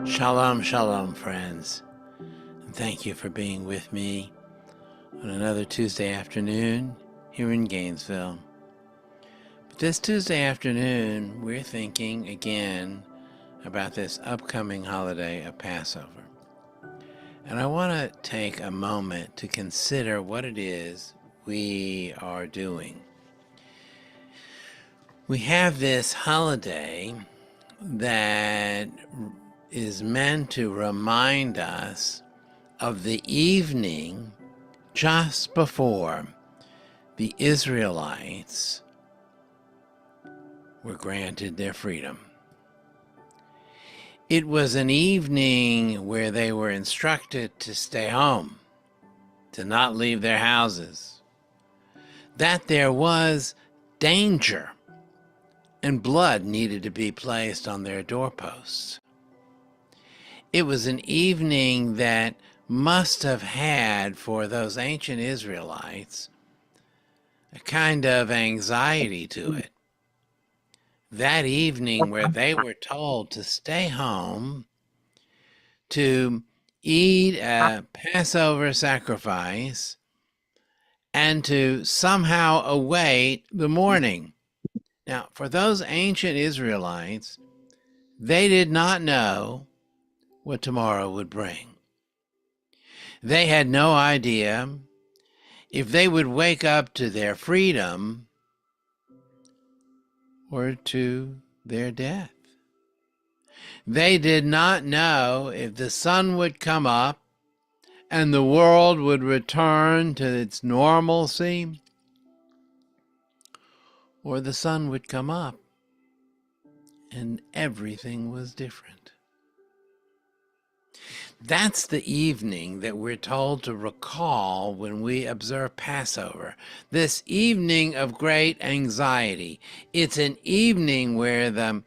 Shalom, shalom, friends. And thank you for being with me on another Tuesday afternoon here in Gainesville. But this Tuesday afternoon, we're thinking again about this upcoming holiday of Passover. And I want to take a moment to consider what it is we are doing. We have this holiday that is meant to remind us of the evening just before the Israelites were granted their freedom. It was an evening where they were instructed to stay home, to not leave their houses, that there was danger and blood needed to be placed on their doorposts. It was an evening that must have had, for those ancient Israelites, a kind of anxiety to it. That evening where they were told to stay home, to eat a Passover sacrifice, and to somehow await the morning. Now, for those ancient Israelites, they did not know what tomorrow would bring. They had no idea if they would wake up to their freedom or to their death. They did not know if the sun would come up and the world would return to its normalcy, or the sun would come up and everything was different. That's the evening that we're told to recall when we observe Passover. This evening of great anxiety. It's an evening where the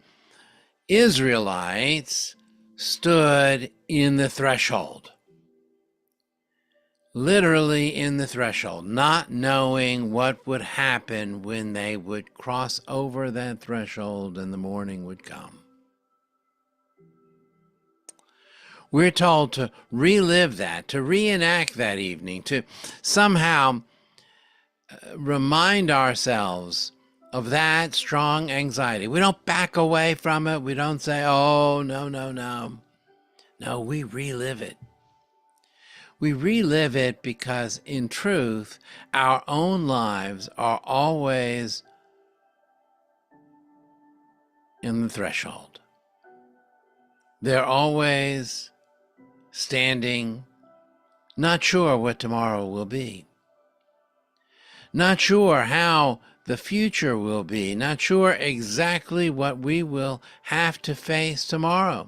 Israelites stood in the threshold. Literally in the threshold, not knowing what would happen when they would cross over that threshold and the morning would come. We're told to relive that, to reenact that evening, to somehow remind ourselves of that strong anxiety. We don't back away from it. We don't say, oh, no, no, no. No, we relive it. We relive it because, in truth, our own lives are always in the threshold. They're always standing, not sure what tomorrow will be, not sure how the future will be, not sure exactly what we will have to face tomorrow.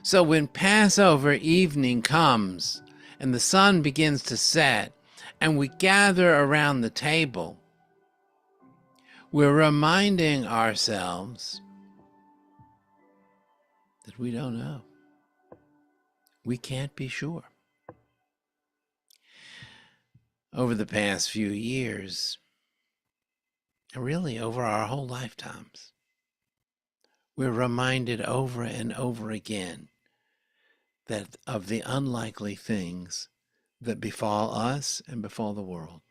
So when Passover evening comes and the sun begins to set and we gather around the table, we're reminding ourselves that we don't know. We can't be sure. Over the past few years, and really over our whole lifetimes, we're reminded over and over again that of the unlikely things that befall us and befall the world.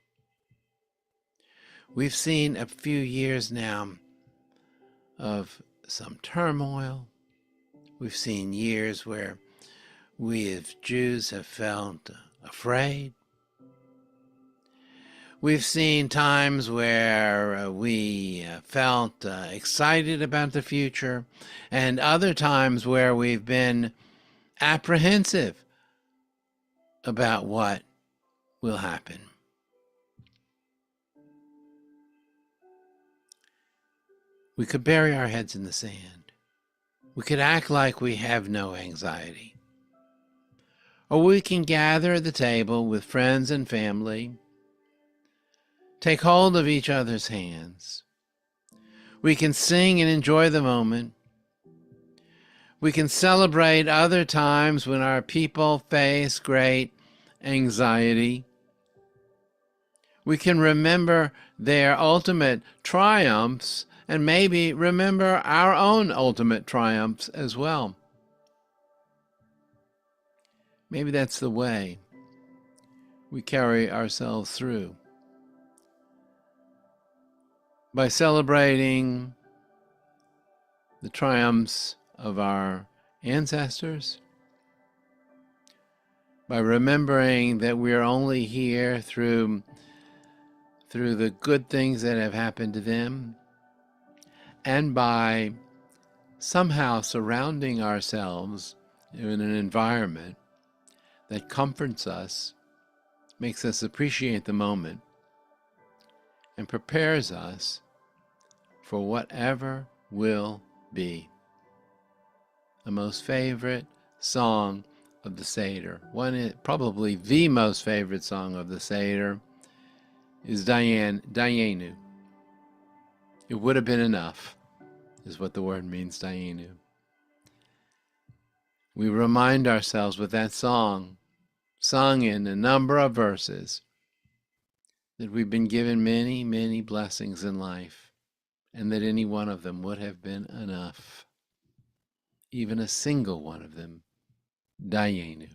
We've seen a few years now of some turmoil. We've seen years where we as Jews have felt afraid. We've seen times where we felt excited about the future, and other times where we've been apprehensive about what will happen. We could bury our heads in the sand. We could act like we have no anxiety. Or we can gather at the table with friends and family, take hold of each other's hands. We can sing and enjoy the moment. We can celebrate other times when our people face great anxiety. We can remember their ultimate triumphs and maybe remember our own ultimate triumphs as well. Maybe that's the way we carry ourselves through. By celebrating the triumphs of our ancestors, by remembering that we are only here through the good things that have happened to them, and by somehow surrounding ourselves in an environment that comforts us, makes us appreciate the moment, and prepares us for whatever will be. The most favorite song of the Seder, probably the most favorite song of the Seder, is Dayenu. It would have been enough, is what the word means, Dayenu. We remind ourselves with that song, sung in a number of verses, that we've been given many, many blessings in life, and that any one of them would have been enough. Even a single one of them, Dayenu.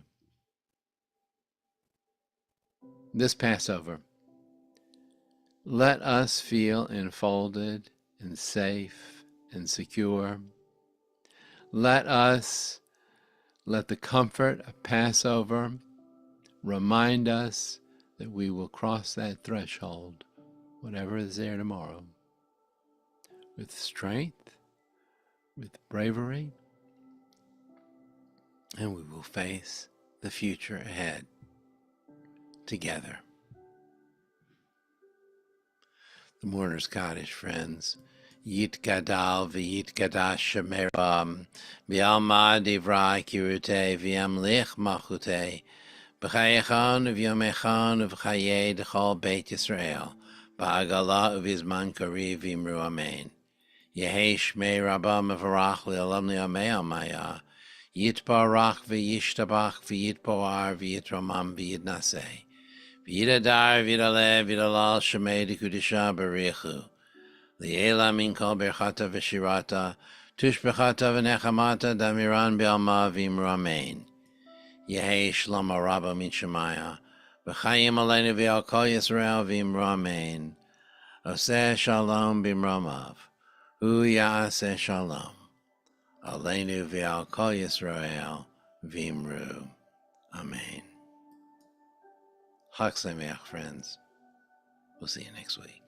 This Passover, let us feel enfolded and safe and secure. Let the comfort of Passover remind us that we will cross that threshold, whatever is there tomorrow, with strength, with bravery, and we will face the future ahead together. The Mourner's Kaddish, friends. Yit gadal v'yit gadash shemeram v'yalma divrei kirute v'yamlich machute b'chayechan v'yomechan v'chayei d'chol Beit Yisrael ba'agala uvizman kari v'imru amen. Yehi shmei rabba mevarach l'olam li'amei amaya yitbarach v'yishtabach v'yitpoar v'yitramam v'yitnaseh v'yitadar v'yitalev v'yitalal shemei d'kudisha b'richu Li'ela min kol berchata v'shirata, tushbechata v'nechamata damiran b'alma v'imru amen. Yehi shlama rabba min shemaya, v'chayim aleinu v'al kol Yisrael v'imru amen. Oseh shalom b'imromav, hu ya'aseh shalom. Aleinu v'al kol Yisrael v'imru amen. Chag Sameach, friends. We'll see you next week.